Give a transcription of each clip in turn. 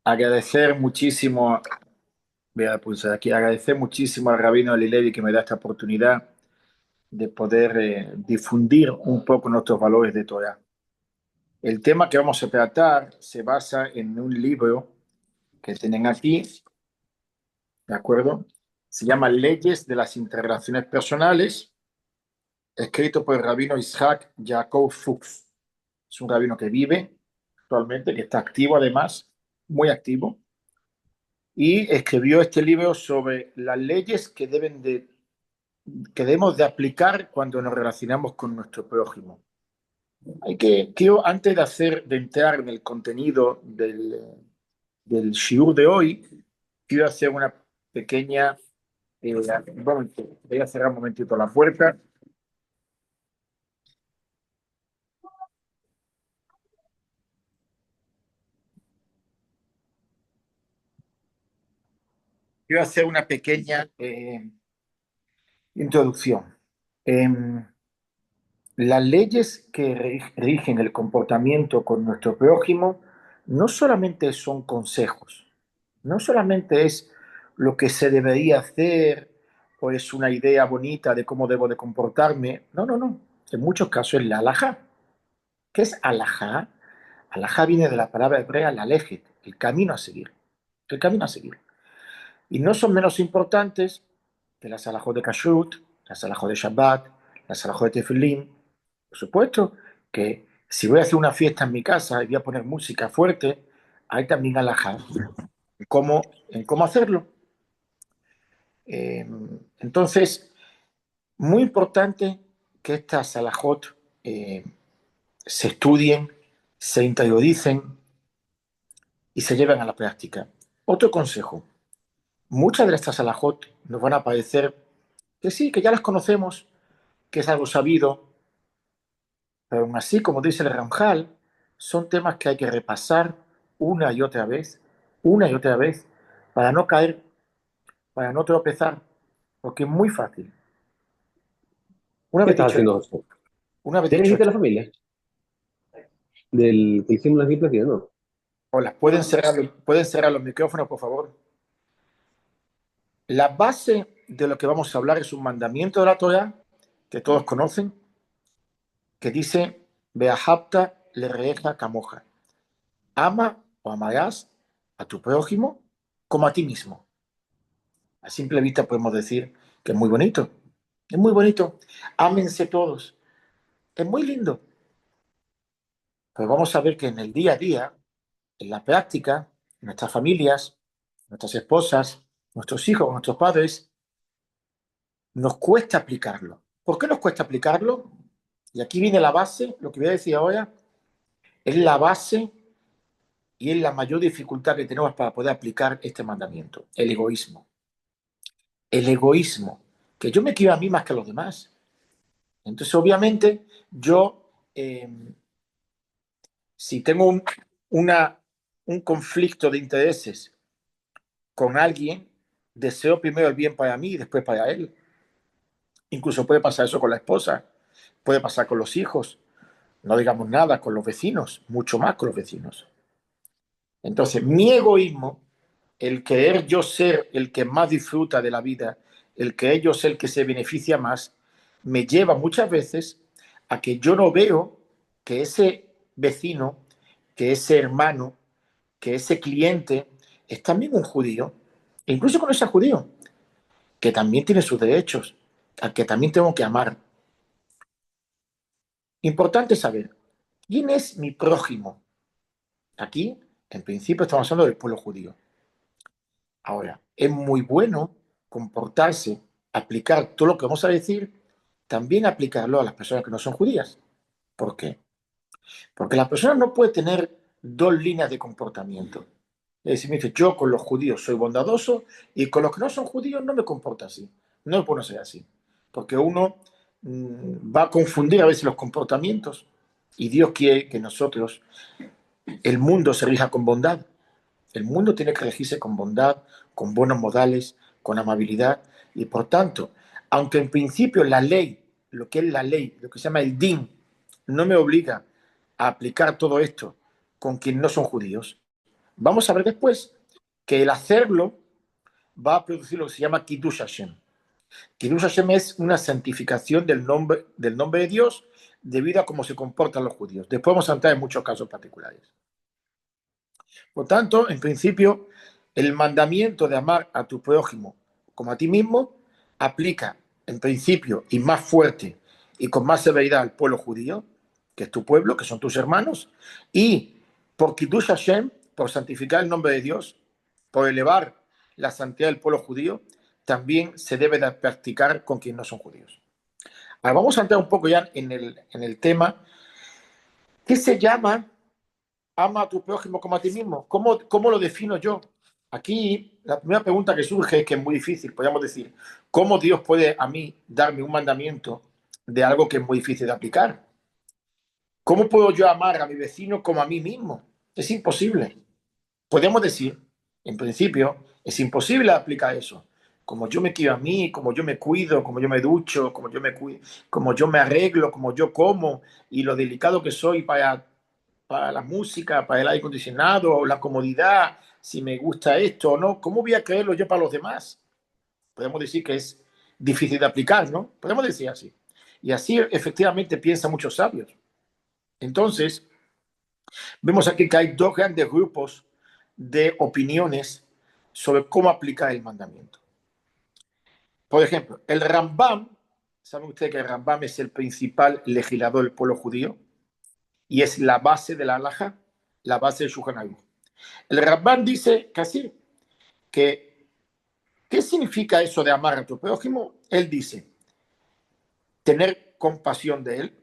Agradecer muchísimo, voy a pulsar aquí, agradecer muchísimo al Rabino Alilevi que me da esta oportunidad de poder difundir un poco nuestros valores de Torah. El tema que vamos a tratar se basa en un libro que tienen aquí, ¿de acuerdo? Se llama Leyes de las Interrelaciones Personales, escrito por el rabino Isaac Jacob Fuchs. Es un rabino que vive actualmente, que está activo además, muy activo, y escribió este libro sobre las leyes que debemos de aplicar cuando nos relacionamos con nuestro prójimo. Quiero, antes de entrar en el contenido del shiur de hoy, quiero hacer una pequeña, un momento, voy a cerrar un momentito la puerta. Quiero hacer una pequeña introducción. Eh, las leyes que rigen el comportamiento con nuestro prójimo no solamente son consejos, no solamente es lo que se debería hacer o es una idea bonita de cómo debo de comportarme. No, no, no. En muchos casos es la halajá. ¿Qué es halajá? Halajá viene de la palabra hebrea lalejet, el camino a seguir. El camino a seguir. Y no son menos importantes que las halajot de kashrut, las halajot de Shabbat, las halajot de tefilín. Por supuesto que si voy a hacer una fiesta en mi casa y voy a poner música fuerte, hay también halajá en cómo hacerlo. Eh, entonces, muy importante que estas halajot se estudien, se interioricen y se lleven a la práctica. Otro consejo, muchas de estas halajot nos van a parecer que sí, que ya las conocemos, que es algo sabido, pero aún así, como dice el Ramjal, son temas que hay que repasar una y otra vez, para no caer, para no tropezar, porque es muy fácil. Una ¿Qué vez estás dicho haciendo, esto, José? una vez ¿Ya me dicho dijiste a esto, la familia? Del que hicimos la triple, ¿no? hola, pueden cerrar los micrófonos, por favor? La base de lo que vamos a hablar es un mandamiento de la Torah que todos conocen, que dice, Beahapta le reeja camoja. Ama o amarás a tu prójimo como a ti mismo. A simple vista podemos decir que es muy bonito. Es muy bonito. Ámense todos. Es muy lindo. Pero vamos a ver que en el día a día, en la práctica, en nuestras familias, nuestras esposas, nuestros hijos, nuestros padres, nos cuesta aplicarlo. ¿Por qué nos cuesta aplicarlo? Y aquí viene la base, lo que voy a decir ahora, es la base y es la mayor dificultad que tenemos para poder aplicar este mandamiento, el egoísmo. El egoísmo, que yo me quiero a mí más que a los demás. Entonces, obviamente, yo, si tengo un conflicto de intereses con alguien, deseo primero el bien para mí y después para él. Incluso puede pasar eso con la esposa, puede pasar con los hijos, no digamos nada con los vecinos, mucho más con los vecinos. Entonces, mi egoísmo, el querer yo ser el que más disfruta de la vida, el que yo ser el que se beneficia más, me lleva muchas veces a que yo no veo que ese vecino, que ese hermano, que ese cliente es también un judío, e incluso con ese judío, que también tiene sus derechos, al que también tengo que amar. Importante saber, ¿quién es mi prójimo? Aquí, en principio, estamos hablando del pueblo judío. Ahora, es muy bueno comportarse, aplicar todo lo que vamos a decir, también aplicarlo a las personas que no son judías. ¿Por qué? Porque la persona no puede tener dos líneas de comportamiento. Es decir, me dice, yo con los judíos soy bondadoso y con los que no son judíos no me comporto así. No me puedo ser así. Porque uno va a confundir a veces los comportamientos y Dios quiere que nosotros, el mundo se rija con bondad. El mundo tiene que regirse con bondad, con buenos modales, con amabilidad y por tanto, aunque en principio la ley, lo que es la ley, lo que se llama el din, no me obliga a aplicar todo esto con quienes no son judíos, Vamos a ver después que el hacerlo va a producir lo que se llama Kiddush Hashem. Kiddush Hashem es una santificación del nombre de Dios debido a cómo se comportan los judíos. Después vamos a entrar en muchos casos particulares. Por tanto, en principio, el mandamiento de amar a tu prójimo como a ti mismo aplica, en principio, y más fuerte y con más severidad al pueblo judío, que es tu pueblo, que son tus hermanos, y por Kiddush Hashem, por santificar el nombre de Dios, por elevar la santidad del pueblo judío, también se debe de practicar con quienes no son judíos. Ahora vamos a entrar un poco ya en el tema. ¿Qué se llama ama a tu prójimo como a ti mismo? ¿Cómo lo defino yo? Aquí la primera pregunta que surge es que es muy difícil, podríamos decir, ¿cómo Dios puede a mí darme un mandamiento de algo que es muy difícil de aplicar? ¿Cómo puedo yo amar a mi vecino como a mí mismo? Es imposible. Podemos decir, en principio, es imposible aplicar eso. Como yo me quiero a mí, como yo me cuido, como yo me ducho, como yo me arreglo, como yo como y lo delicado que soy para la música, para el aire acondicionado, la comodidad, si me gusta esto o no, ¿cómo voy a creerlo yo para los demás? Podemos decir que es difícil de aplicar, ¿no? Podemos decir así. Y así efectivamente piensan muchos sabios. Entonces, vemos aquí que hay dos grandes grupos de opiniones sobre cómo aplicar el mandamiento. Por ejemplo, el Rambam, ¿saben ustedes que el Rambam es el principal legislador del pueblo judío? Y es la base de la halajá, la base del Shulchan Aruch. El Rambam dice casi que, ¿qué significa eso de amar a tu prójimo? Él dice, tener compasión de él,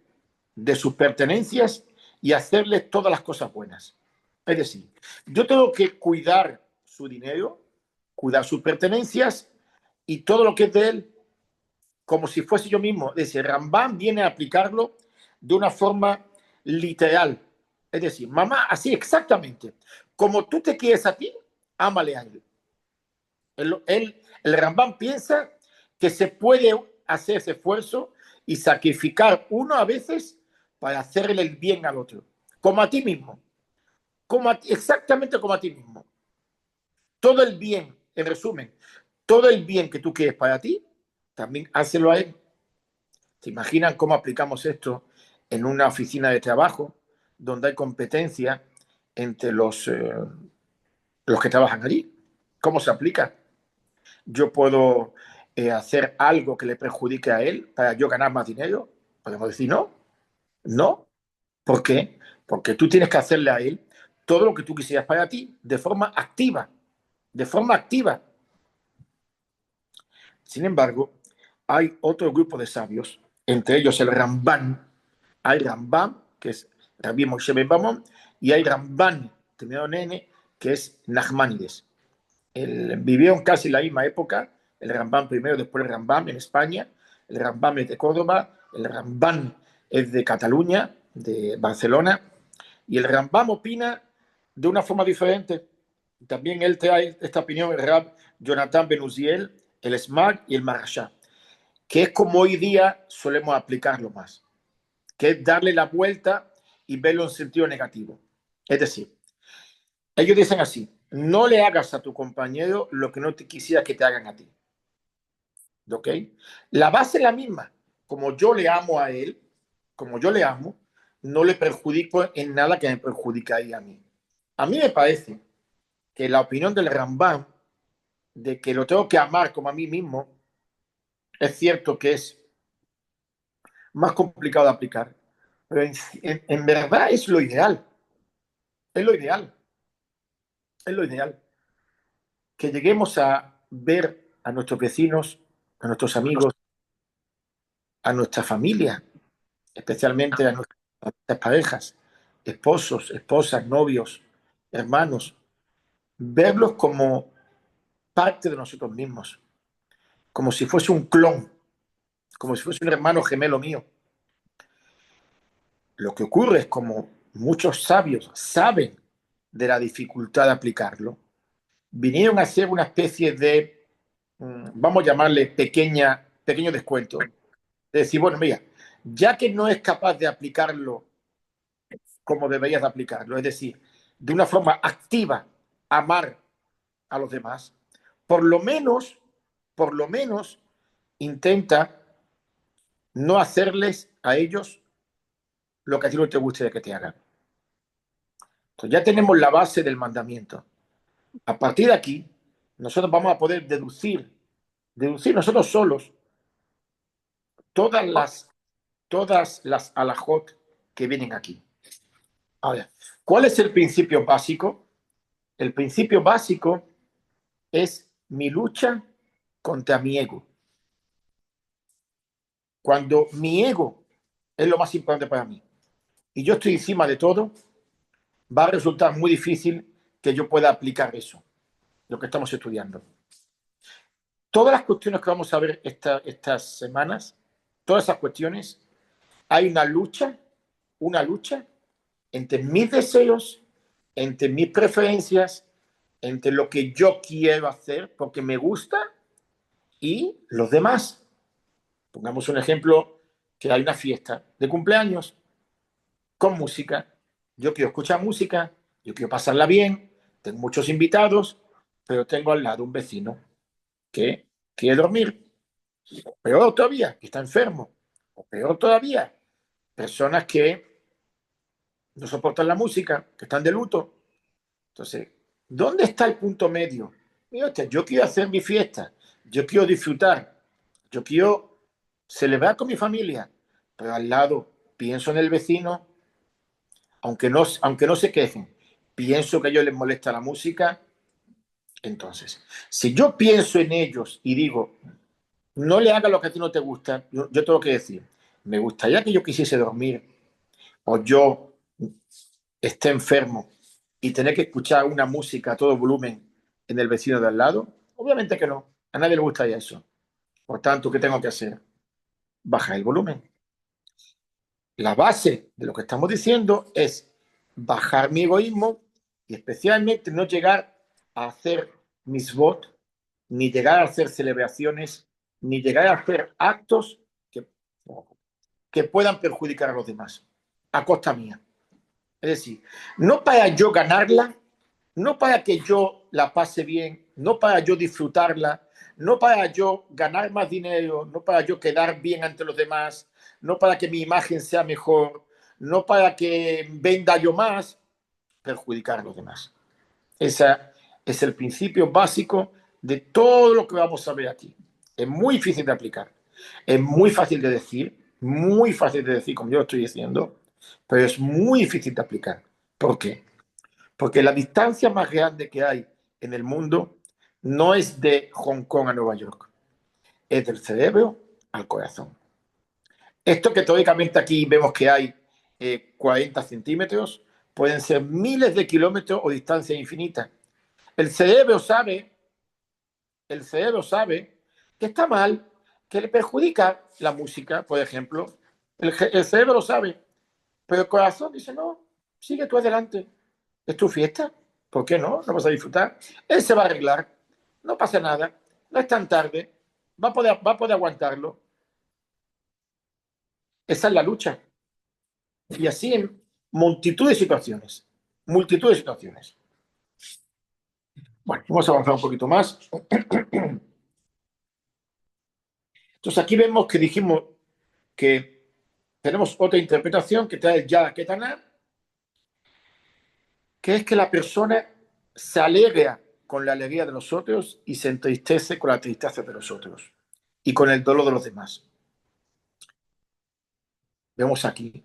de sus pertenencias y hacerle todas las cosas buenas. Es decir, yo tengo que cuidar su dinero, cuidar sus pertenencias y todo lo que es de él, como si fuese yo mismo. Es decir, Rambam viene a aplicarlo de una forma literal. Es decir, mamá, así exactamente. Como tú te quieres a ti, ámale a él. El Rambam piensa que se puede hacer ese esfuerzo y sacrificar uno a veces para hacerle el bien al otro, como a ti mismo, exactamente como a ti mismo. Todo el bien, en resumen, todo el bien que tú quieres para ti, también hácelo a él. ¿Se imaginan cómo aplicamos esto en una oficina de trabajo donde hay competencia entre los que trabajan allí? ¿Cómo se aplica? Yo puedo hacer algo que le perjudique a él para yo ganar más dinero. Podemos decir no, no. ¿Por qué? Porque tú tienes que hacerle a él todo lo que tú quisieras para ti, de forma activa, de forma activa. Sin embargo, hay otro grupo de sabios, entre ellos el Ramban. Hay Ramban, que es Rabbi Moshe ben Bamón, y hay Ramban, terminado en N, que es Nachmanides. Vivieron casi la misma época, el Rambam primero, después el Rambam en España. El Rambam es de Córdoba, el Rambam es de Cataluña, de Barcelona, y el Rambam opina de una forma diferente. También él trae esta opinión, el Rab Jonathan Ben Uziel, el Smag y el Marashá, que es como hoy día solemos aplicarlo más, que es darle la vuelta y verlo en sentido negativo. Es decir, ellos dicen así, no le hagas a tu compañero lo que no te quisiera que te hagan a ti. ¿Ok? La base es la misma. Como yo le amo a él, como yo le amo, no le perjudico en nada que me perjudicaría a mí. A mí me parece que la opinión del Rambam de que lo tengo que amar como a mí mismo es cierto que es más complicado de aplicar, pero en verdad es lo ideal. Es lo ideal. Es lo ideal. Que lleguemos a ver a nuestros vecinos, a nuestros amigos, a nuestra familia, especialmente a nuestras parejas, esposos, esposas, novios, hermanos, verlos como parte de nosotros mismos, como si fuese un clon, como si fuese un hermano gemelo mío. Lo que ocurre es como muchos sabios saben de la dificultad de aplicarlo, vinieron a hacer una especie de, vamos a llamarle pequeño descuento, de decir, bueno, mira, ya que no es capaz de aplicarlo como deberías de aplicarlo, es decir, de una forma activa amar a los demás, por lo menos intenta no hacerles a ellos lo que a ti no te guste que te hagan. Entonces ya tenemos la base del mandamiento. A partir de aquí, nosotros vamos a poder deducir nosotros solos todas las, todas las alajot que vienen aquí. Ahora, ¿cuál es el principio básico? El principio básico es mi lucha contra mi ego. Cuando mi ego es lo más importante para mí y yo estoy encima de todo, va a resultar muy difícil que yo pueda aplicar eso, lo que estamos estudiando. Todas las cuestiones que vamos a ver estas semanas, todas esas cuestiones, hay una lucha entre mis deseos, entre mis preferencias, entre lo que yo quiero hacer porque me gusta y los demás. Pongamos un ejemplo, que hay una fiesta de cumpleaños con música. Yo quiero escuchar música, yo quiero pasarla bien, tengo muchos invitados, pero tengo al lado un vecino que quiere dormir. O peor todavía, que está enfermo. O peor todavía, personas que no soportan la música, que están de luto. Entonces, ¿dónde está el punto medio? Mira, yo quiero hacer mi fiesta, yo quiero disfrutar, yo quiero celebrar con mi familia, pero al lado pienso en el vecino, aunque no se quejen, pienso que a ellos les molesta la música. Entonces, si yo pienso en ellos y digo, no le hagas lo que a ti no te gusta, yo tengo que decir, me gustaría que yo quisiese dormir o yo esté enfermo y tener que escuchar una música a todo volumen en el vecino de al lado. Obviamente que no, a nadie le gustaría eso. Por tanto, ¿qué tengo que hacer? Bajar el volumen. La base de lo que estamos diciendo es bajar mi egoísmo y especialmente no llegar a hacer misbot, ni llegar a hacer celebraciones, ni llegar a hacer actos que puedan perjudicar a los demás, a costa mía. Es decir, no para yo ganarla, no para que yo la pase bien, no para yo disfrutarla, no para yo ganar más dinero, no para yo quedar bien ante los demás, no para que mi imagen sea mejor, no para que venda yo más, perjudicar a los demás. Ese es el principio básico de todo lo que vamos a ver aquí. Es muy difícil de aplicar, es muy fácil de decir, como yo lo estoy diciendo, pero es muy difícil de aplicar. ¿Por qué? Porque la distancia más grande que hay en el mundo no es de Hong Kong a Nueva York, es del cerebro al corazón. Esto que teóricamente aquí vemos que hay 40 centímetros, pueden ser miles de kilómetros o distancia infinita. El cerebro sabe, el cerebro sabe que está mal, que le perjudica la música, por ejemplo. El cerebro lo sabe, pero el corazón dice, no, sigue tú adelante. Es tu fiesta. ¿Por qué no? No vas a disfrutar. Él se va a arreglar. No pasa nada. No es tan tarde. Va a poder aguantarlo. Esa es la lucha. Y así en multitud de situaciones. Multitud de situaciones. Bueno, vamos a avanzar un poquito más. Entonces aquí vemos que dijimos que tenemos otra interpretación que trae ya Ketaná, que es que la persona se alegra con la alegría de los otros y se entristece con la tristeza de los otros y con el dolor de los demás. Vemos aquí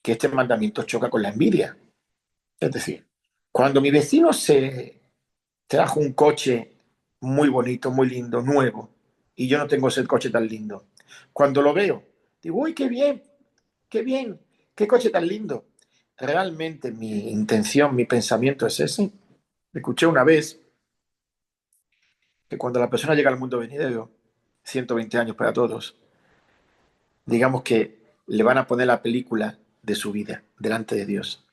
que este mandamiento choca con la envidia. Es decir, cuando mi vecino se trajo un coche muy bonito, muy lindo, nuevo, y yo no tengo ese coche tan lindo, cuando lo veo, digo, uy, qué bien, qué coche tan lindo. Realmente mi intención, mi pensamiento es ese. Escuché una vez que cuando la persona llega al mundo venidero, 120 años para todos, digamos que le van a poner la película de su vida delante de Dios.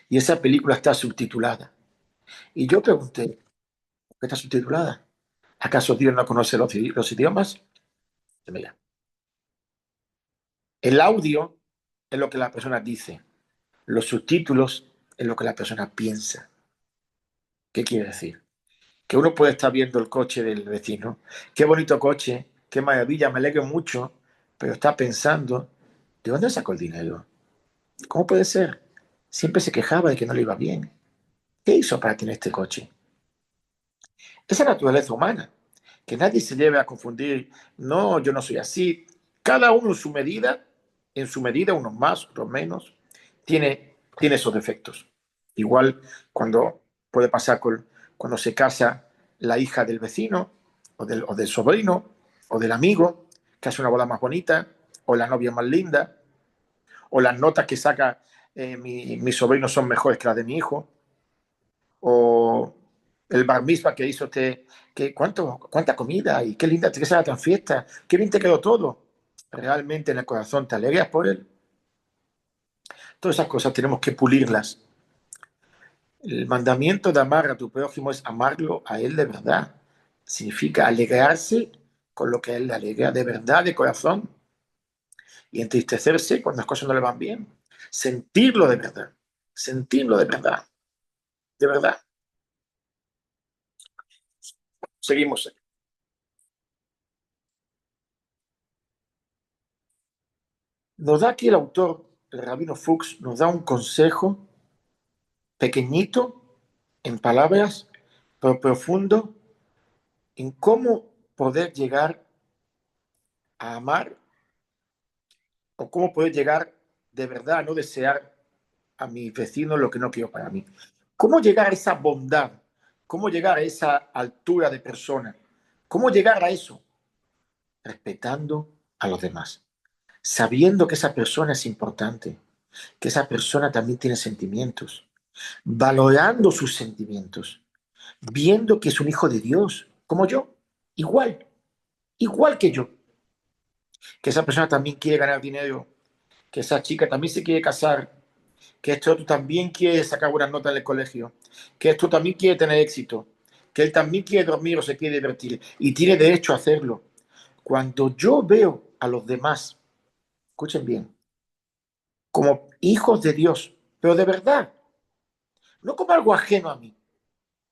Y esa película está subtitulada. Y yo pregunté, ¿por qué está subtitulada? ¿Acaso Dios no conoce los idiomas? Mira, el audio es lo que la persona dice, los subtítulos es lo que la persona piensa. ¿Qué quiere decir? Que uno puede estar viendo el coche del vecino. Qué bonito coche, qué maravilla, me alegro mucho, pero está pensando, ¿de dónde sacó el dinero? ¿Cómo puede ser? Siempre se quejaba de que no le iba bien. ¿Qué hizo para tener este coche? Esa naturaleza humana, que nadie se lleve a confundir, no, yo no soy así. Cada uno en su medida, unos más, otros menos, tiene esos defectos. Igual cuando puede pasar cuando se casa la hija del vecino, o del sobrino, o del amigo, que hace una boda más bonita, o la novia más linda, o las notas que saca mi sobrino son mejores que las de mi hijo, o el bar mitzvah que hizo cuánta comida y qué linda que sea tan fiesta, qué bien te quedó todo. Realmente en el corazón te alegras por él. Todas esas cosas tenemos que pulirlas. El mandamiento de amar a tu prójimo es amarlo a él de verdad. Significa alegrarse con lo que a él le alegra de verdad, de corazón, y entristecerse cuando las cosas no le van bien. Sentirlo de verdad. Seguimos. Nos da aquí el autor, el rabino Fuchs, nos da un consejo pequeñito, en palabras, pero profundo, en cómo poder llegar a amar o cómo poder llegar de verdad a no desear a mis vecinos lo que no quiero para mí. ¿Cómo llegar a esa bondad? ¿Cómo llegar a esa altura de persona? ¿Cómo llegar a eso? Respetando a los demás, sabiendo que esa persona es importante, que esa persona también tiene sentimientos, valorando sus sentimientos, viendo que es un hijo de Dios, como yo, igual que yo, que esa persona también quiere ganar dinero, que esa chica también se quiere casar, que esto otro también quiere sacar buenas notas en el colegio, que esto también quiere tener éxito, que él también quiere dormir o se quiere divertir y tiene derecho a hacerlo. Cuando yo veo a los demás, escuchen bien, como hijos de Dios, pero de verdad, no como algo ajeno a mí,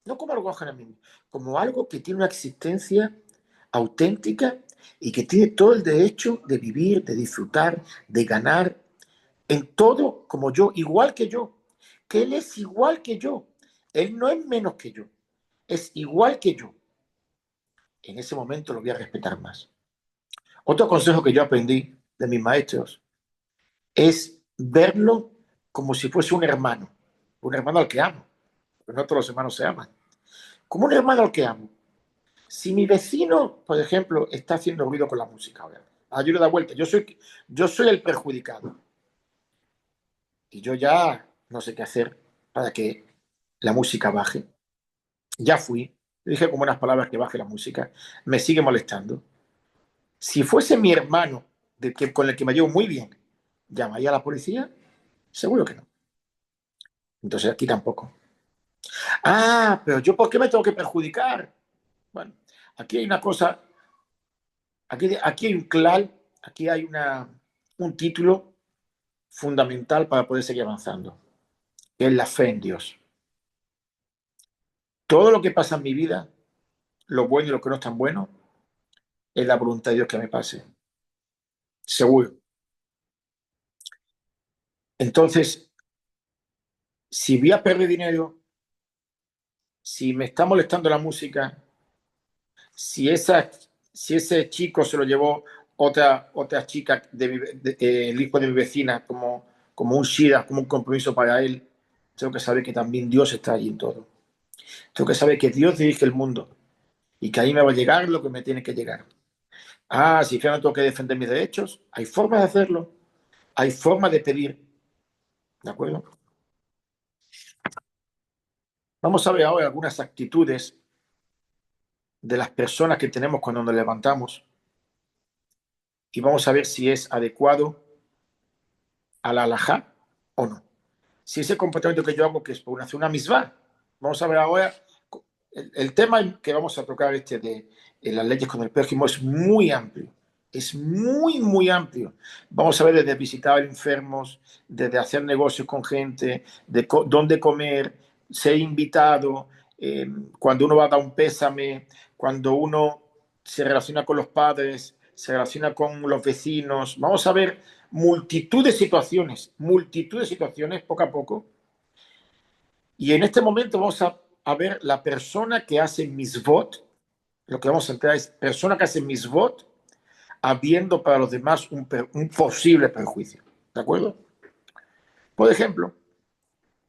no como algo ajeno a mí, como algo que tiene una existencia auténtica y que tiene todo el derecho de vivir, de disfrutar, de ganar en todo como yo, igual que yo, que él es igual que yo, él no es menos que yo, es igual que yo. En ese momento lo voy a respetar más. Otro consejo que yo aprendí de mis maestros es verlo como si fuese un hermano al que amo, pero no todos los hermanos se aman, como un hermano al que amo. Si mi vecino, por ejemplo, está haciendo ruido con la música, yo le da vuelta, yo soy el perjudicado y yo ya no sé qué hacer para que la música baje. Ya fui, le dije con buenas palabras que baje la música, me sigue molestando. Si fuese mi hermano con el que me llevo muy bien, ¿llamaría a la policía? Seguro que no. Entonces aquí tampoco. Ah, pero yo ¿por qué me tengo que perjudicar? Bueno, aquí hay una cosa, aquí hay un clal, aquí hay un título fundamental para poder seguir avanzando, que es la fe en Dios. Todo lo que pasa en mi vida, lo bueno y lo que no es tan bueno, es la voluntad de Dios que me pase. Seguro. Entonces, si voy a perder dinero, si me está molestando la música, si, esa, si ese chico se lo llevó otra chica, el hijo de mi vecina, como un shira, como un compromiso para él, tengo que saber que también Dios está allí en todo. Tengo que saber que Dios dirige el mundo y que ahí me va a llegar lo que me tiene que llegar. Ah, si yo no tengo que defender mis derechos, hay formas de hacerlo, hay formas de pedir, ¿de acuerdo? Vamos a ver ahora algunas actitudes de las personas que tenemos cuando nos levantamos y vamos a ver si es adecuado a la halajá o no. Si ese comportamiento que yo hago, que es por hacer una misma, vamos a ver ahora el tema que vamos a tocar de las leyes con el prójimo es muy amplio. Es muy, muy amplio. Vamos a ver desde visitar enfermos, desde hacer negocios con gente, de dónde comer, ser invitado, cuando uno va a dar un pésame, cuando uno se relaciona con los padres, se relaciona con los vecinos. Vamos a ver multitud de situaciones poco a poco. Y en este momento vamos a ver la persona que hace misvot, lo que vamos a entrar es persona que hace misvot, habiendo para los demás un posible perjuicio. ¿De acuerdo? Por ejemplo,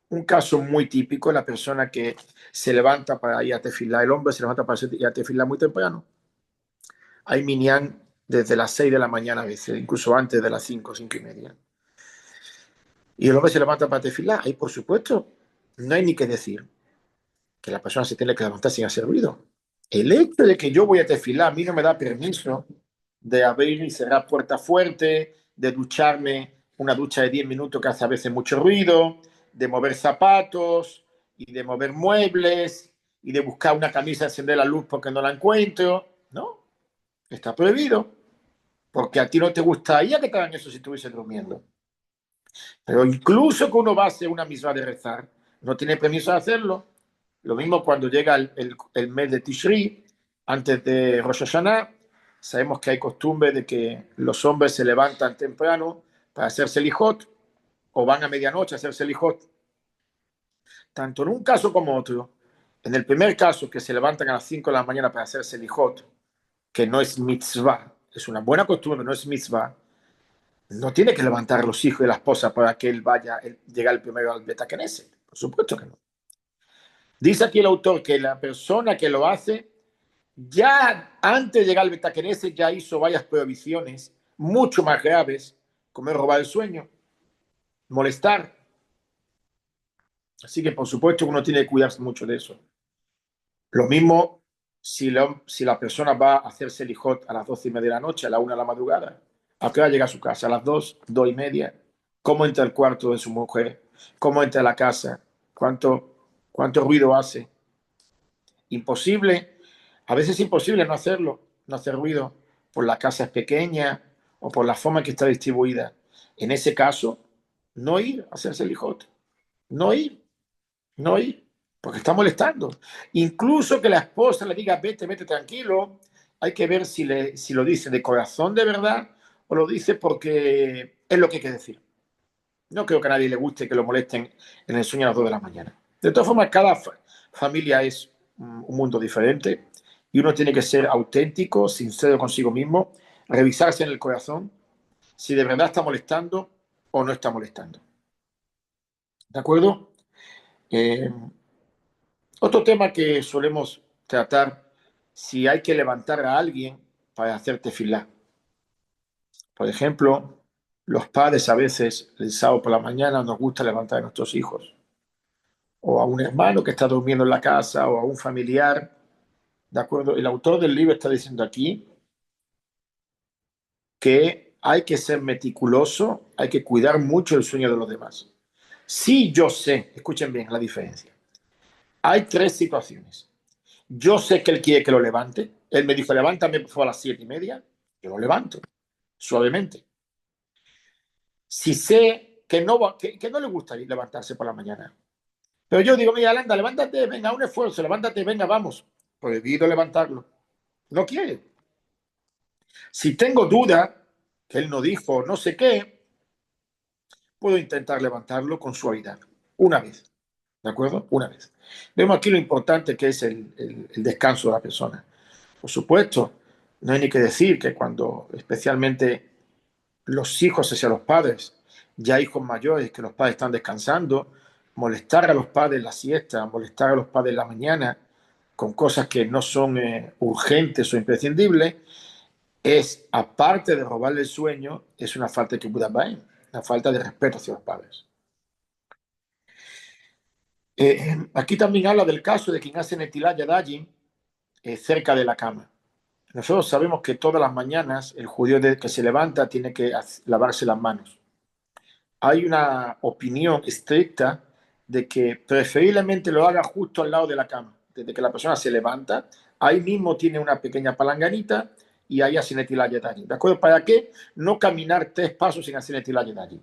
un caso muy típico es la persona que se levanta para ir a tefilá. El hombre se levanta para ir a tefilá muy temprano. Hay minyan desde las 6 de la mañana a veces, incluso antes de las 5, 5 y media. Y el hombre se levanta para tefilá. Ahí, por supuesto, no hay ni que decir que la persona se tiene que levantar sin hacer ruido. El hecho de que yo voy a tefilá a mí no me da permiso de abrir y cerrar puerta fuerte, de ducharme una ducha de 10 minutos que hace a veces mucho ruido, de mover zapatos y de mover muebles y de buscar una camisa, encender la luz porque no la encuentro. No, está prohibido. Porque a ti no te gustaría que te hagan eso si estuviese durmiendo. Pero incluso que uno va a hacer una misma de rezar, no tiene permiso de hacerlo. Lo mismo cuando llega el mes de Tishri, antes de Rosh Hashanah, sabemos que hay costumbre de que los hombres se levantan temprano para hacerse lijot o van a medianoche a hacerse lijot. Tanto en un caso como otro, en el primer caso que se levantan a las 5 de la mañana para hacerse lijot, que no es mitzvah, es una buena costumbre, no es mitzvah, no tiene que levantar a los hijos y la esposa para que él vaya, llegar el primero al Beta Knesset. Por supuesto que no. Dice aquí el autor que la persona que lo hace, ya antes de llegar al Beta Knesset, ya hizo varias prohibiciones mucho más graves, como es robar el sueño, molestar. Así que por supuesto que uno tiene que cuidarse mucho de eso. Lo mismo si la persona va a hacerse el lijot a las 12:30 de la noche, a la 1 de la madrugada. ¿A qué hora llega a su casa? A las 2, 2:30. ¿Cómo entra al cuarto de su mujer? ¿Cómo entra a la casa? ¿Cuánto ruido hace? Imposible. A veces es imposible no hacerlo, no hacer ruido, por la casa es pequeña o por la forma que está distribuida. En ese caso, no ir a hacerse el lijot. No ir. No ir, porque está molestando. Incluso que la esposa le diga, vete, vete tranquilo, hay que ver si lo dice de corazón de verdad o lo dice porque es lo que hay que decir. No creo que a nadie le guste que lo molesten en el sueño a las 2 de la mañana. De todas formas, cada familia es un mundo diferente y uno tiene que ser auténtico, sincero consigo mismo, revisarse en el corazón si de verdad está molestando o no está molestando. ¿De acuerdo? Eh, Otro tema que solemos tratar, si hay que levantar a alguien para hacer tefilá. Por ejemplo, los padres a veces el sábado por la mañana nos gusta levantar a nuestros hijos, o a un hermano que está durmiendo en la casa, o a un familiar. ¿De acuerdo? El autor del libro está diciendo aquí que hay que ser meticuloso, hay que cuidar mucho el sueño de los demás. Sí, yo sé, escuchen bien la diferencia. Hay tres situaciones. Yo sé que él quiere que lo levante. Él me dijo, levántame por favor a las 7:30. Yo lo levanto, suavemente. Si sé que no le gusta levantarse por la mañana. Pero yo digo, mira, Alanda, levántate, venga, un esfuerzo, levántate, venga, vamos. Prohibido levantarlo. No quiere. Si tengo duda, que él no dijo no sé qué, puedo intentar levantarlo con suavidad. Una vez. ¿De acuerdo? Una vez. Vemos aquí lo importante que es el descanso de la persona. Por supuesto, no hay ni que decir que cuando especialmente los hijos hacia los padres, ya hijos mayores que los padres están descansando, molestar a los padres en la siesta, molestar a los padres en la mañana con cosas que no son urgentes o imprescindibles, es, aparte de robarle el sueño, es una falta de kibbutz habayim, una falta de respeto hacia los padres. Aquí también habla del caso de quien hace Netilat Yadayim cerca de la cama. Nosotros sabemos que todas las mañanas el judío que se levanta tiene que lavarse las manos. Hay una opinión estricta de que preferiblemente lo haga justo al lado de la cama. Desde que la persona se levanta, ahí mismo tiene una pequeña palanganita y ahí hace Netilat Yadayim. ¿De acuerdo? ¿Para qué? No caminar 3 pasos sin hacer Netilat Yadayim.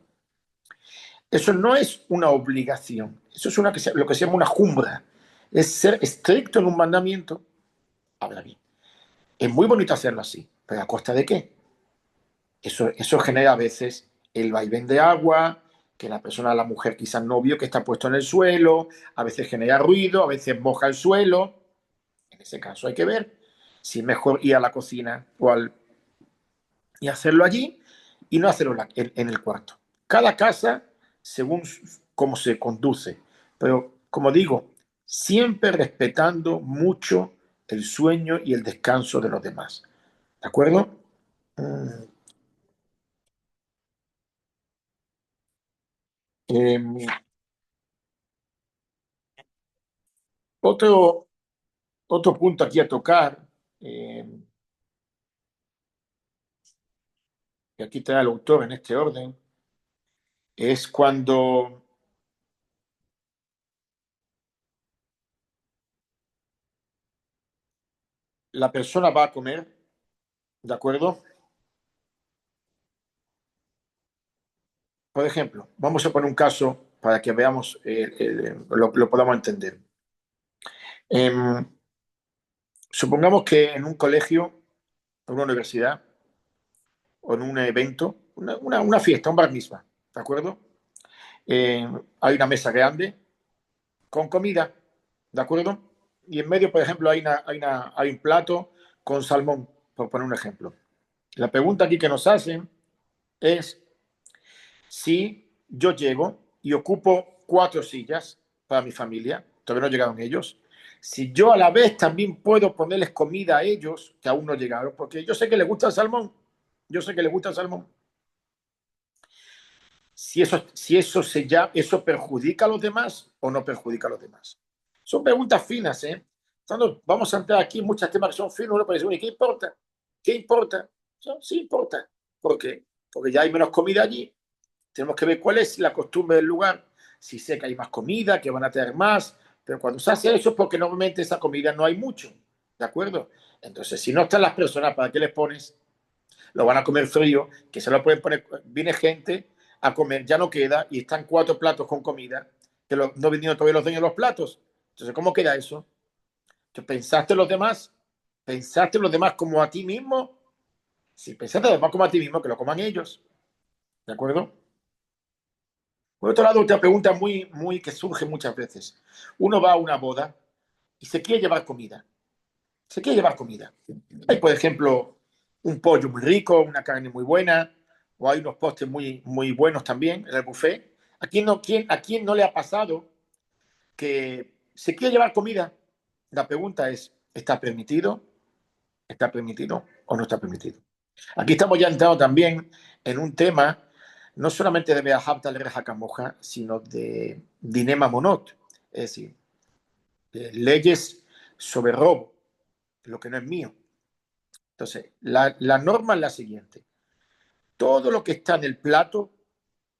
Eso no es una obligación. Eso es lo que se llama una jumbra. Es ser estricto en un mandamiento. Ahora bien, es muy bonito hacerlo así, pero ¿a costa de qué? Eso genera a veces el vaivén de agua, que la persona, la mujer quizás no vio que está puesto en el suelo, a veces genera ruido, a veces moja el suelo. En ese caso hay que ver si es mejor ir a la cocina y hacerlo allí y no hacerlo en el cuarto. Cada casa según cómo se conduce, pero como digo, siempre respetando mucho el sueño y el descanso de los demás. ¿De acuerdo? Mm, eh, otro, otro punto aquí a tocar, eh, que aquí trae el autor en este orden, es cuando la persona va a comer, ¿de acuerdo? Por ejemplo, vamos a poner un caso para que veamos, lo podamos entender. Eh, supongamos que en un colegio, en una universidad o en un evento, una fiesta, un bar mitzvah, ¿de acuerdo? Hay una mesa grande con comida, ¿de acuerdo? Y en medio, por ejemplo, hay un plato con salmón, por poner un ejemplo. La pregunta aquí que nos hacen es si yo llego y ocupo 4 sillas para mi familia, todavía no llegaron ellos, si yo a la vez también puedo ponerles comida a ellos que aún no llegaron, porque yo sé que les gusta el salmón, yo sé que les gusta el salmón. Si eso perjudica a los demás o no perjudica a los demás. Son preguntas finas, ¿eh? Entonces, vamos a entrar aquí en muchos temas que son finos. Uno puede decir, ¿qué importa? ¿Qué importa? Sí importa. ¿Por qué? Porque ya hay menos comida allí. Tenemos que ver cuál es la costumbre del lugar. Si sé que hay más comida, que van a tener más. Pero cuando se hace eso es porque normalmente esa comida no hay mucho. ¿De acuerdo? Entonces, si no están las personas, ¿para qué les pones? Lo van a comer frío, que se lo pueden poner, viene gente a comer, ya no queda, y están 4 platos con comida, que no vinieron todavía los dueños de los platos. Entonces, ¿cómo queda eso? ¿Pensaste en los demás? ¿Pensaste en los demás como a ti mismo? Si pensaste en los demás como a ti mismo, que lo coman ellos. ¿De acuerdo? Por otro lado, otra pregunta muy que surge muchas veces. Uno va a una boda y se quiere llevar comida. Se quiere llevar comida. Hay, por ejemplo, un pollo muy rico, una carne muy buena, o hay unos postres muy buenos también en el buffet. ¿A quién no le ha pasado que se quiere llevar comida? La pregunta es, ¿está permitido? ¿Está permitido o no está permitido? Aquí estamos ya entrando también en un tema no solamente de Beahavta Reja Camoja, sino de Dinema Monot, es decir, leyes sobre robo, lo que no es mío. Entonces, la norma es la siguiente. Todo lo que está en el plato,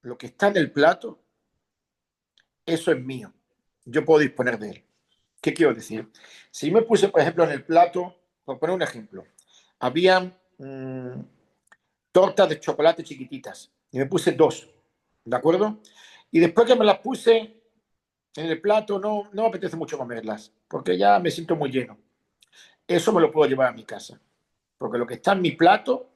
lo que está en el plato, eso es mío. Yo puedo disponer de él. ¿Qué quiero decir? Si me puse, por ejemplo, en el plato, por poner un ejemplo, había tortas de chocolate chiquititas y me puse 2, ¿de acuerdo? Y después que me las puse en el plato, no me apetece mucho comerlas, porque ya me siento muy lleno. Eso me lo puedo llevar a mi casa, porque lo que está en mi plato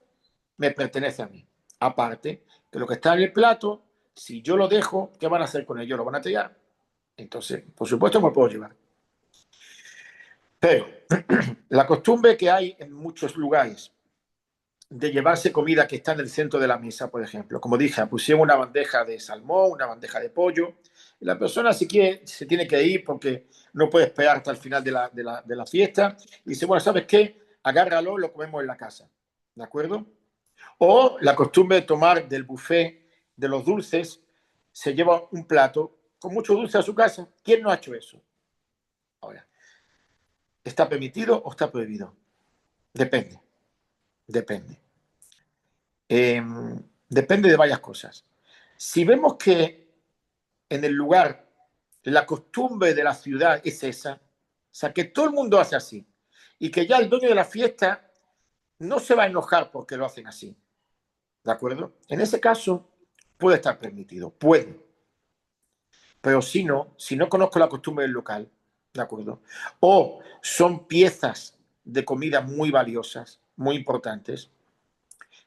me pertenece a mí. Aparte de lo que está en el plato, si yo lo dejo, ¿qué van a hacer con ello? ¿Lo van a tirar? Entonces, por supuesto, me lo puedo llevar. Pero la costumbre que hay en muchos lugares de llevarse comida que está en el centro de la mesa, por ejemplo, como dije, pusieron una bandeja de salmón, una bandeja de pollo, y la persona si quiere se tiene que ir porque no puede esperar hasta el final de la fiesta, y dice, bueno, ¿sabes qué? Agárralo, lo comemos en la casa, ¿de acuerdo? O la costumbre de tomar del buffet de los dulces, se lleva un plato con mucho dulce a su casa. ¿Quién no ha hecho eso? Ahora, ¿está permitido o está prohibido? Depende, depende. Eh, depende de varias cosas. Si vemos que en el lugar la costumbre de la ciudad es esa, o sea, que todo el mundo hace así, y que ya el dueño de la fiesta no se va a enojar porque lo hacen así, ¿de acuerdo? En ese caso puede estar permitido, puede. Pero si no conozco la costumbre del local, ¿de acuerdo? O son piezas de comida muy valiosas, muy importantes,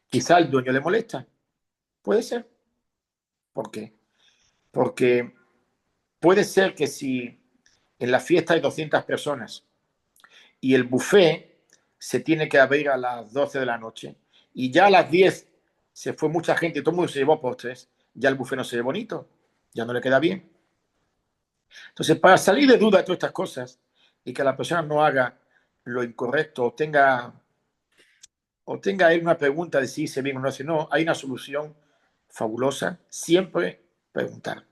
quizá al dueño le molesta. Puede ser. ¿Por qué? Porque puede ser que si en la fiesta hay 200 personas y el buffet se tiene que abrir a las 12 de la noche y ya a las 10 se fue mucha gente y todo el mundo se llevó postres, ya el buffet no se ve bonito, ya no le queda bien. Entonces, para salir de duda de todas estas cosas y que la persona no haga lo incorrecto o tenga él una pregunta de si hice bien o no hace, no, hay una solución fabulosa. Preguntar.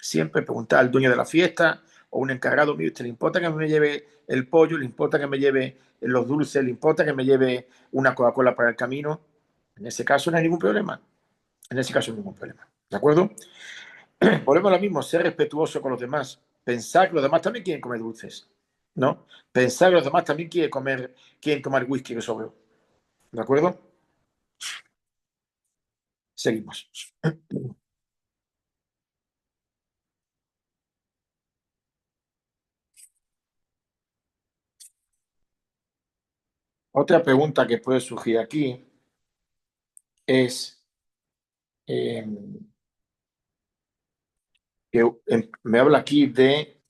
Siempre preguntar al dueño de la fiesta o un encargado mío, ¿te le importa que me lleve el pollo? ¿Le importa que me lleve los dulces? ¿Le importa que me lleve una Coca-Cola para el camino? En ese caso no hay ningún problema. En ese caso no hay ningún problema. ¿De acuerdo? Volvemos a lo mismo, ser respetuoso con los demás. Pensar que los demás también quieren comer dulces, ¿no? Pensar que los demás también quieren tomar whisky que sobró. ¿De acuerdo? Seguimos. Otra pregunta que puede surgir aquí es eh, que me habla aquí de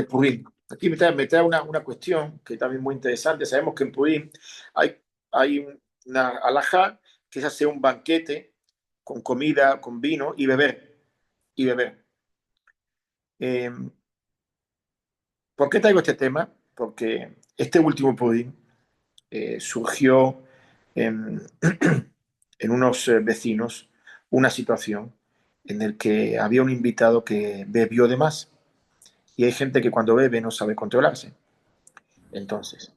Purim. Aquí me trae una cuestión que también es muy interesante. Sabemos que en Purim hay una alajá que es hacer un banquete con comida, con vino y beber. Y beber. Eh, ¿Por qué traigo este tema? Porque este último Purim surgió en, en unos vecinos una situación en la que había un invitado que bebió de más. Y hay gente que cuando bebe no sabe controlarse. Entonces,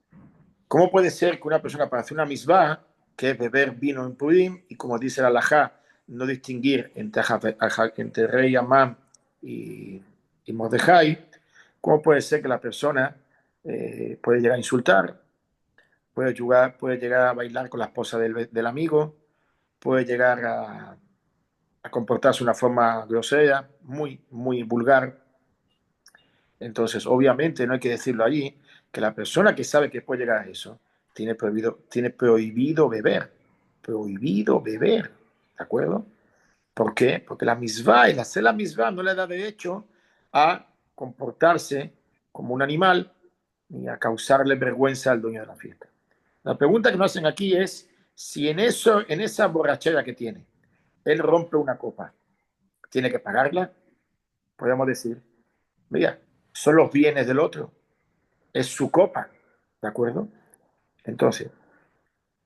¿cómo puede ser que una persona para hacer una misbah, que es beber vino en Purim, y como dice la halajá, no distinguir entre rey Amán y, y Mordejai, cómo puede ser que la persona puede llegar a insultar, puede llegar a bailar con la esposa del amigo, puede llegar a comportarse de una forma grosera, muy, muy vulgar? Entonces, obviamente, no hay que decirlo allí, que la persona que sabe que puede llegar a eso tiene prohibido beber. Prohibido beber. ¿De acuerdo? ¿Por qué? Porque la misbah, el hacer la misbah no le da derecho a comportarse como un animal ni a causarle vergüenza al dueño de la fiesta. La pregunta que nos hacen aquí es si en esa borrachera que tiene, él rompe una copa, ¿tiene que pagarla? Podemos decir, mira, son los bienes del otro, es su copa, ¿de acuerdo? Entonces,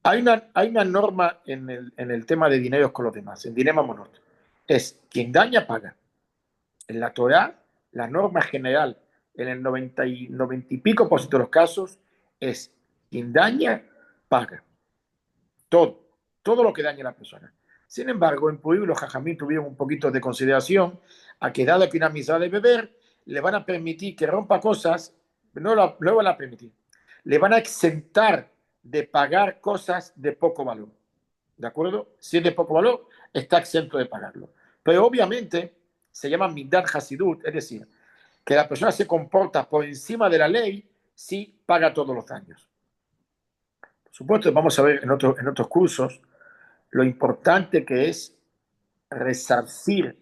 hay una norma en el tema de dineros con los demás, en Dilema Monot. Es quien daña, paga. En la Torah, la norma general, en el 90 y pico por ciento de los casos, es quien daña, paga. Todo, todo lo que daña a la persona. Sin embargo, en Pueblo los jajamín tuvieron un poquito de consideración a que dado que una misa de beber, le van a permitir que rompa cosas, no van a permitir, le van a exentar de pagar cosas de poco valor. ¿De acuerdo? Si es de poco valor, está exento de pagarlo. Pero obviamente se llama Midat Hasidut, es decir, que la persona se comporta por encima de la ley si paga todos los daños. Por supuesto, vamos a ver en otros cursos lo importante que es resarcir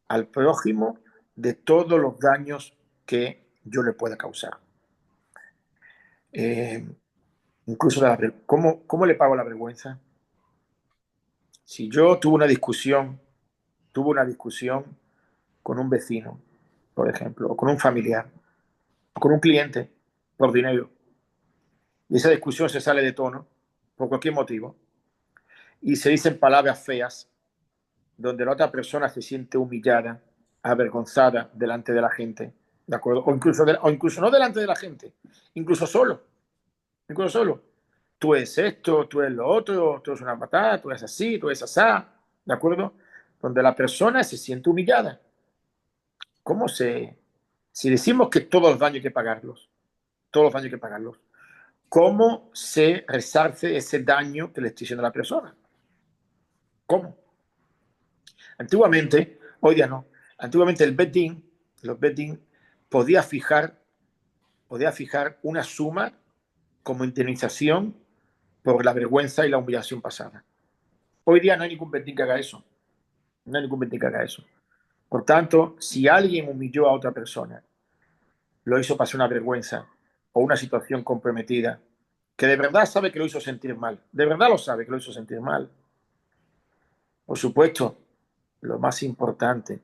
al prójimo de todos los daños que yo le pueda causar. Eh, Incluso ¿cómo le pago la vergüenza? Si yo tuve una discusión con un vecino, por ejemplo, o con un familiar, o con un cliente por dinero, y esa discusión se sale de tono por cualquier motivo, y se dicen palabras feas, donde la otra persona se siente humillada, avergonzada delante de la gente, ¿de acuerdo? O incluso no delante de la gente, incluso solo, incluso solo. Tú eres esto, tú eres lo otro, tú eres una patada, tú eres así, tú eres asá, ¿de acuerdo? Donde la persona se siente humillada. ¿Cómo si decimos que todos los daños hay que pagarlos, todos los daños hay que pagarlos, ¿cómo se resarce ese daño que le estoy haciendo a la persona? ¿Cómo? Antiguamente, hoy día no, antiguamente el Bedding, los Betis, podía fijar, podía fijar una suma como indemnización por la vergüenza y la humillación pasada. Hoy día no hay ningún Betis que haga eso. No hay ningún Betis que haga eso. Por tanto, si alguien humilló a otra persona, lo hizo pasar una vergüenza o una situación comprometida, que de verdad sabe que lo hizo sentir mal, de verdad lo sabe que lo hizo sentir mal, por supuesto, lo más importante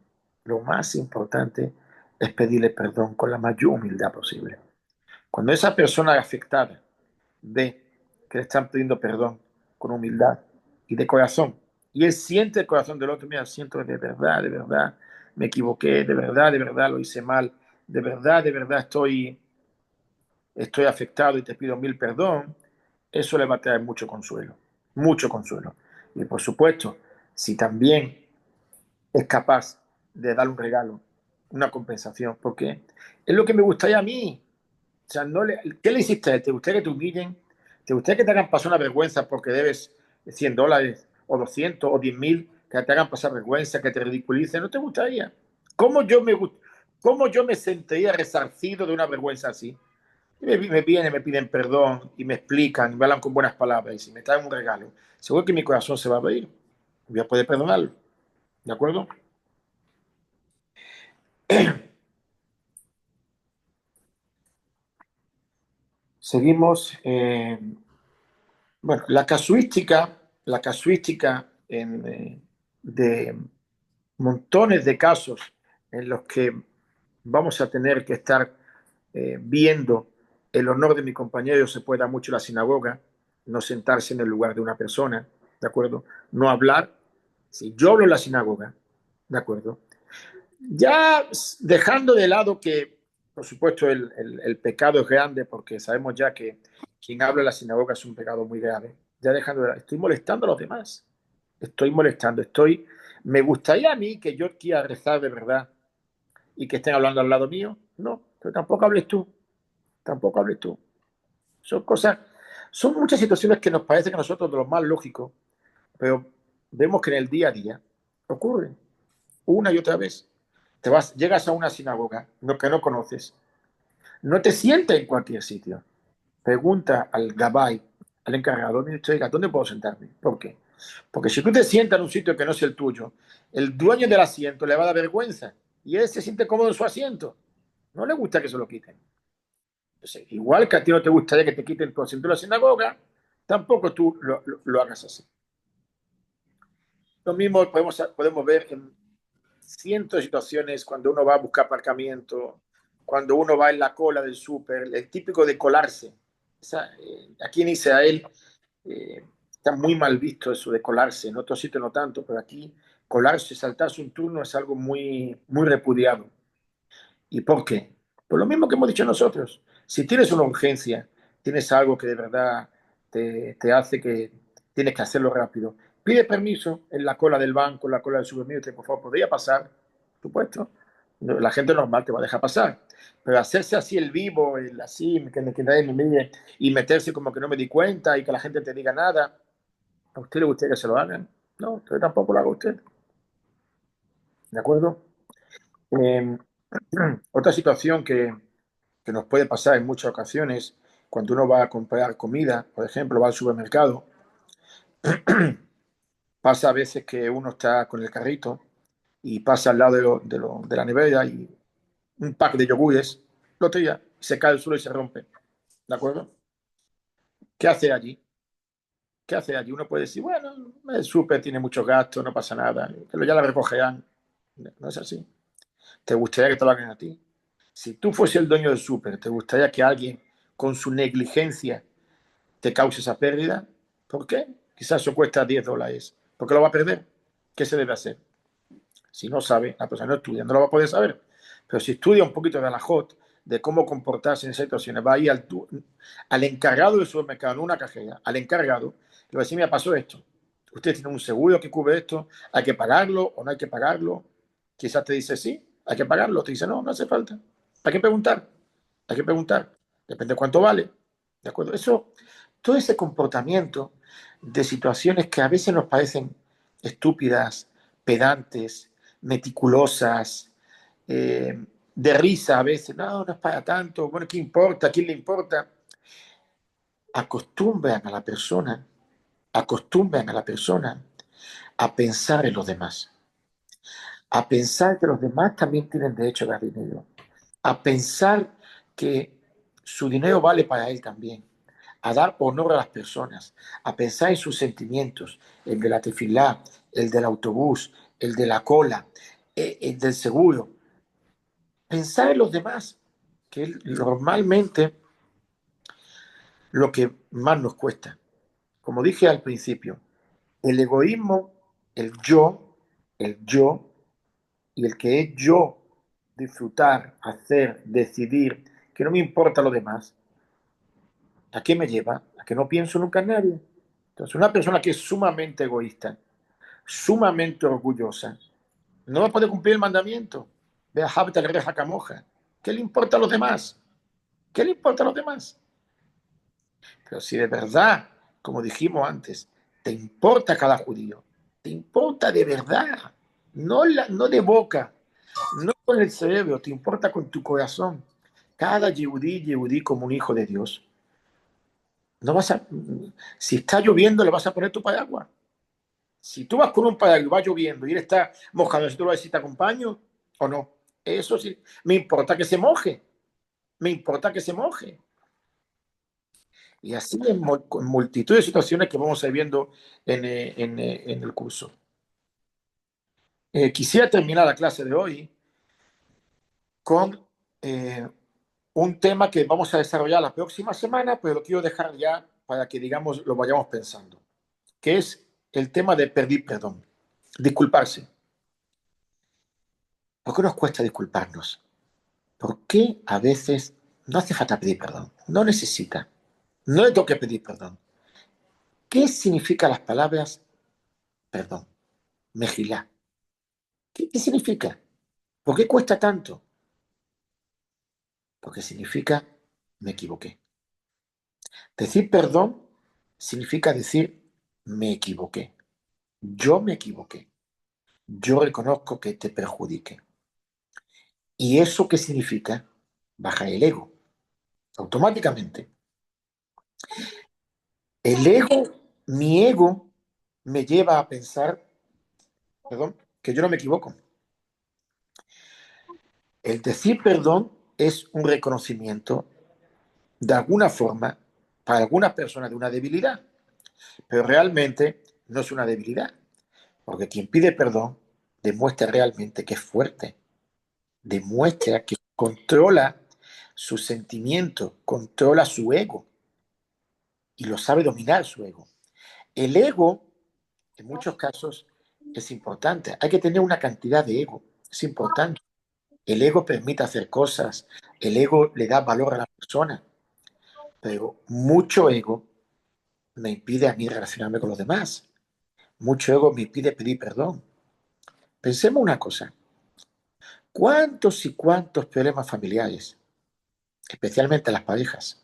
es pedirle perdón con la mayor humildad posible. Cuando esa persona afectada ve que le están pidiendo perdón con humildad y de corazón, y él siente el corazón del otro, mira, siento de verdad, me equivoqué, de verdad lo hice mal, de verdad estoy afectado y te pido mil perdón, eso le va a traer mucho consuelo, mucho consuelo. Y por supuesto, si también es capaz de dar un regalo, una compensación, porque es lo que me gustaría a mí. O sea, ¿qué le hiciste a él? ¿Te gustaría que te humillen? ¿Te gustaría que te hagan pasar una vergüenza porque debes $100 o 200 o 10.000? Que te hagan pasar vergüenza, que te ridiculicen. ¿No te gustaría? ¿Cómo yo me, cómo yo me sentiría resarcido de una vergüenza así? Me vienen, me piden perdón y me explican, me hablan con buenas palabras y si me traen un regalo, seguro que mi corazón se va a abrir. Voy a poder perdonarlo. ¿De acuerdo? Seguimos. Bueno, la casuística de montones de casos en los que vamos a tener que estar viendo el honor de mi compañero se puede dar mucho en la sinagoga, no sentarse en el lugar de una persona, ¿de acuerdo? No hablar. Si yo hablo en la sinagoga, ¿de acuerdo? Ya dejando de lado que, por supuesto, el pecado es grande, porque sabemos ya que quien habla en la sinagoga es un pecado muy grave. Ya dejando de lado, estoy molestando a los demás. Estoy molestando, me gustaría a mí que yo quiera rezar de verdad y que estén hablando al lado mío. No, pero tampoco hables tú, tampoco hables tú. Son cosas, son muchas situaciones que nos parecen a nosotros de lo más lógico, pero vemos que en el día a día ocurren una y otra vez. Llegas a una sinagoga que no conoces, no te sientes en cualquier sitio. Pregunta al gabay, al encargado, oiga, ¿dónde puedo sentarme? ¿Por qué? Porque si tú te sientas en un sitio que no es el tuyo, el dueño del asiento le va a dar vergüenza y él se siente cómodo en su asiento. No le gusta que se lo quiten. Entonces, igual que a ti no te gustaría que te quiten tu asiento en la sinagoga, tampoco tú lo hagas así. Lo mismo podemos ver en cientos de situaciones cuando uno va a buscar aparcamiento, cuando uno va en la cola del súper, el típico de colarse. Aquí en Israel está muy mal visto eso de colarse, en otros sitios no tanto, pero aquí colarse, saltarse un turno es algo muy, muy repudiado. ¿Y por qué? Por lo mismo que hemos dicho nosotros. Si tienes una urgencia, tienes algo que de verdad te hace que tienes que hacerlo rápido, pide permiso en la cola del banco, en la cola del supermercado, por favor, ¿podría pasar? Por supuesto. La gente normal te va a dejar pasar. Pero hacerse así el vivo, el así, que nadie me mire y meterse como que no me di cuenta y que la gente te diga nada, ¿a usted le gustaría que se lo hagan? No, usted tampoco lo haga usted. ¿De acuerdo? Eh, otra situación que nos puede pasar en muchas ocasiones cuando uno va a comprar comida, por ejemplo, va al supermercado, pasa a veces que uno está con el carrito y pasa al lado de la nevera y un pack de yogures lo tira, se cae al suelo y se rompe. ¿De acuerdo? ¿Qué hace allí? ¿Qué hace allí? Uno puede decir, bueno, el súper tiene muchos gastos, no pasa nada, pero ya la recogerán. No es así. ¿Te gustaría que te lo hagan a ti? Si tú fuese el dueño del súper, ¿te gustaría que alguien con su negligencia te cause esa pérdida? ¿Por qué? Quizás eso cuesta $10. ¿Por qué lo va a perder? ¿Qué se debe hacer? Si no sabe, la persona no estudia, no lo va a poder saber. Pero si estudia un poquito de la HOT, de cómo comportarse en esas situaciones, va a ir al encargado del supermercado, no una cajera, al encargado, le va a decir, mira, pasó esto. Usted tiene un seguro que cubre esto, hay que pagarlo o no hay que pagarlo. Quizás te dice sí, hay que pagarlo, te dice no, no hace falta. Hay que preguntar, hay que preguntar. Depende de cuánto vale. ¿De acuerdo? Eso, todo ese comportamiento de situaciones que a veces nos parecen estúpidas, pedantes, meticulosas, eh, de risa a veces. No, no es para tanto. Bueno, ¿qué importa? ¿A quién le importa? Acostumbran a la persona, acostumbran a la persona a pensar en los demás, a pensar que los demás también tienen derecho a dar dinero, a pensar que su dinero vale para él también, a dar honor a las personas, a pensar en sus sentimientos, el de la tefilá, el del autobús, el de la cola, el del seguro. Pensar en los demás, que es normalmente lo que más nos cuesta. Como dije al principio, el egoísmo, el yo y el que es yo, disfrutar, hacer, decidir, que no me importa lo demás, ¿a qué me lleva? A que no pienso nunca en nadie. Entonces, una persona que es sumamente egoísta, sumamente orgullosa, no va a poder cumplir el mandamiento. Ve a Habta Reja Camoja. ¿Qué le importa a los demás? ¿Qué le importa a los demás? Pero si de verdad, como dijimos antes, te importa cada judío, te importa de verdad, no de boca, no con el cerebro, te importa con tu corazón. Cada yehudí como un hijo de Dios. No vas a, si está lloviendo, le vas a poner tu paraguas. Si tú vas con un paraguas y va lloviendo y él está mojado, si tú le vas a decir, ¿te acompaño o no? Eso sí, me importa que se moje, me importa que se moje. Y así en multitud de situaciones que vamos a ir viendo en el curso. Quisiera terminar la clase de hoy con un tema que vamos a desarrollar la próxima semana, pero lo quiero dejar ya para que, digamos, lo vayamos pensando, que es el tema de pedir perdón, disculparse. ¿Por qué nos cuesta disculparnos? ¿Por qué a veces no hace falta pedir perdón? No necesita. No le toca pedir perdón. ¿Qué significan las palabras perdón? Mejilá. ¿Qué significa? ¿Por qué cuesta tanto? Porque significa me equivoqué. Decir perdón significa decir me equivoqué. Yo me equivoqué. Yo reconozco que te perjudiqué. ¿Y eso qué significa? Baja el ego. Automáticamente. El ego, mi ego, me lleva a pensar, perdón, que yo no me equivoco. El decir perdón es un reconocimiento de alguna forma para algunas personas de una debilidad, pero realmente no es una debilidad, porque quien pide perdón demuestra realmente que es fuerte, demuestra que controla su sentimiento, controla su ego y lo sabe dominar su ego. El ego, en muchos casos, es importante. Hay que tener una cantidad de ego, es importante. El ego permite hacer cosas, el ego le da valor a la persona, pero mucho ego me impide a mí relacionarme con los demás. Mucho ego me impide pedir perdón. Pensemos una cosa, ¿cuántos y cuántos problemas familiares, especialmente las parejas,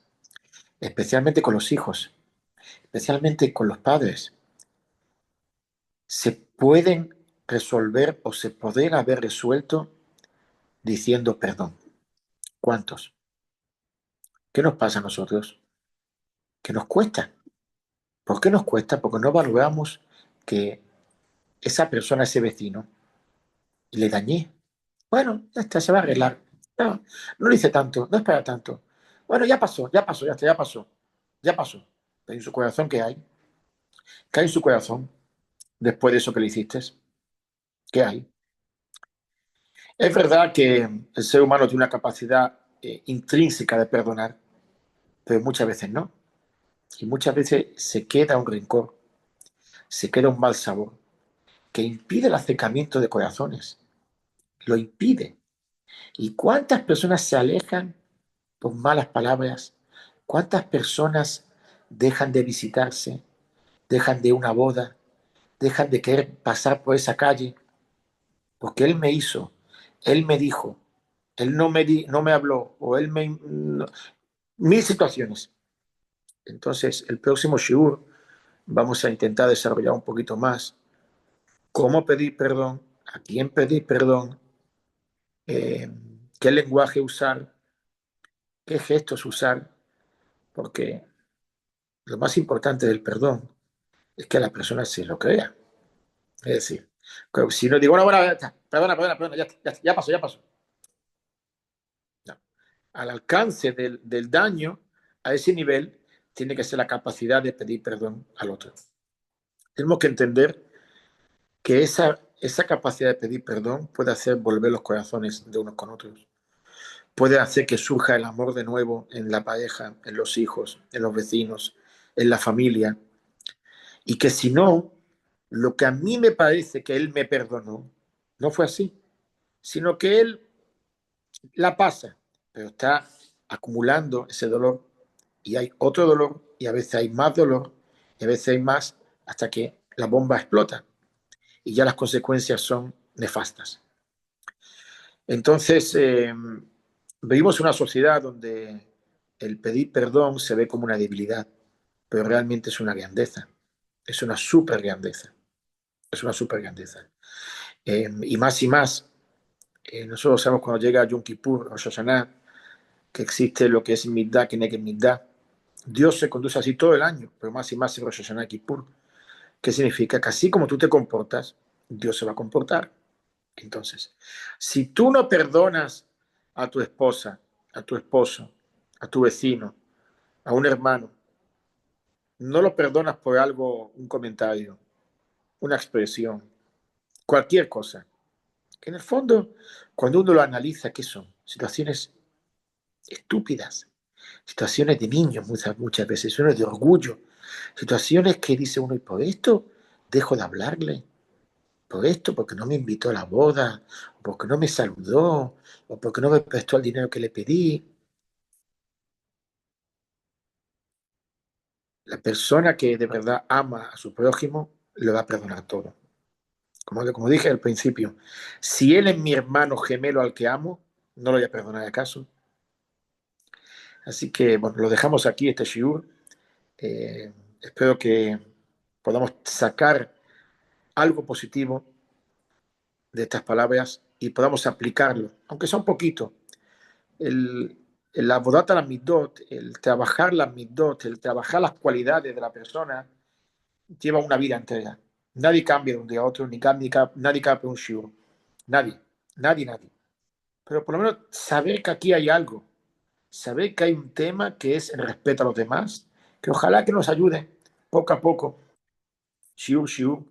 especialmente con los hijos, especialmente con los padres, se pueden resolver o se podrían haber resuelto diciendo perdón? ¿Cuántos? ¿Qué nos pasa a nosotros? ¿Qué nos cuesta? ¿Por qué nos cuesta? Porque no valoramos que esa persona, ese vecino, le dañé. Bueno, ya está, se va a arreglar. No, no lo hice tanto, no es para tanto. Bueno, ya pasó, ya está, ya pasó. Ya pasó. Pero en su corazón, ¿qué hay? ¿Qué hay en su corazón después de eso que le hiciste? ¿Qué hay? Es verdad que el ser humano tiene una capacidad intrínseca de perdonar, pero muchas veces no. Y muchas veces se queda un rencor, se queda un mal sabor, que impide el acercamiento de corazones. Lo impide. ¿Y cuántas personas se alejan por malas palabras? ¿Cuántas personas dejan de visitarse, dejan de una boda, dejan de querer pasar por esa calle? Porque él me hizo, él me dijo, él no me habló, o él me... no, mil situaciones. Entonces, el próximo shiur vamos a intentar desarrollar un poquito más cómo pedir perdón, a quién pedir perdón, eh, qué lenguaje usar, qué gestos usar, porque lo más importante del perdón es que la persona se lo crea. Es decir, si no digo, bueno, bueno, perdona, ya pasó, ya pasó. No. Al alcance del daño, a ese nivel, tiene que ser la capacidad de pedir perdón al otro. Tenemos que entender que esa capacidad de pedir perdón puede hacer volver los corazones de unos con otros. Puede hacer que surja el amor de nuevo en la pareja, en los hijos, en los vecinos, en la familia. Y que si no, lo que a mí me parece que él me perdonó, no fue así, sino que él la pasa, pero está acumulando ese dolor y hay otro dolor y a veces hay más dolor y a veces hay más hasta que la bomba explota y ya las consecuencias son nefastas. Entonces, vivimos una sociedad donde el pedir perdón se ve como una debilidad, pero realmente es una grandeza, es una super grandeza, es una super grandeza. Y más, nosotros sabemos cuando llega Yom Kippur, Rosh Hashanah, que existe lo que es Middah, que negue Middah. Dios se conduce así todo el año, pero más y más en Rosh Hashanah y Kippur. ¿Qué significa? Que así como tú te comportas, Dios se va a comportar. Entonces, si tú no perdonas a tu esposa, a tu esposo, a tu vecino, a un hermano, no lo perdonas por algo, un comentario, una expresión, cualquier cosa, que en el fondo, cuando uno lo analiza, ¿qué son? Situaciones estúpidas, situaciones de niños muchas veces, situaciones de orgullo, situaciones que dice uno, y por esto dejo de hablarle, por esto, porque no me invitó a la boda, o porque no me saludó, o porque no me prestó el dinero que le pedí. La persona que de verdad ama a su prójimo le va a perdonar todo. Como dije al principio, si él es mi hermano gemelo al que amo, no lo voy a perdonar acaso. Así que, bueno, lo dejamos aquí, este shiur. Espero que podamos sacar algo positivo de estas palabras y podamos aplicarlo, aunque sea un poquito. El, el abodata la midot, el trabajar la midot, el trabajar las cualidades de la persona, lleva una vida entera. Nadie cambia de un día a otro, nadie cambia un shiur. Nadie, nadie. Pero por lo menos saber que aquí hay algo, saber que hay un tema que es el respeto a los demás, que ojalá que nos ayude poco a poco, shiur,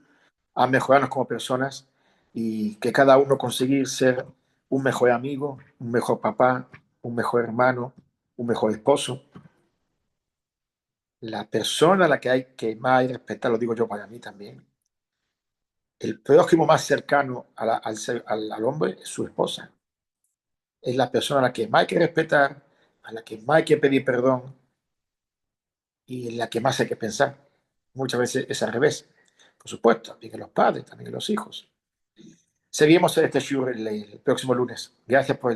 a mejorarnos como personas y que cada uno conseguir ser un mejor amigo, un mejor papá, un mejor hermano, un mejor esposo. La persona a la que hay que más hay respetar, lo digo yo para mí también, el prójimo más cercano al hombre es su esposa. Es la persona a la que más hay que respetar, a la que más hay que pedir perdón y en la que más hay que pensar. Muchas veces es al revés. Por supuesto, también en los padres, también en los hijos. Seguimos este show el próximo lunes. Gracias por el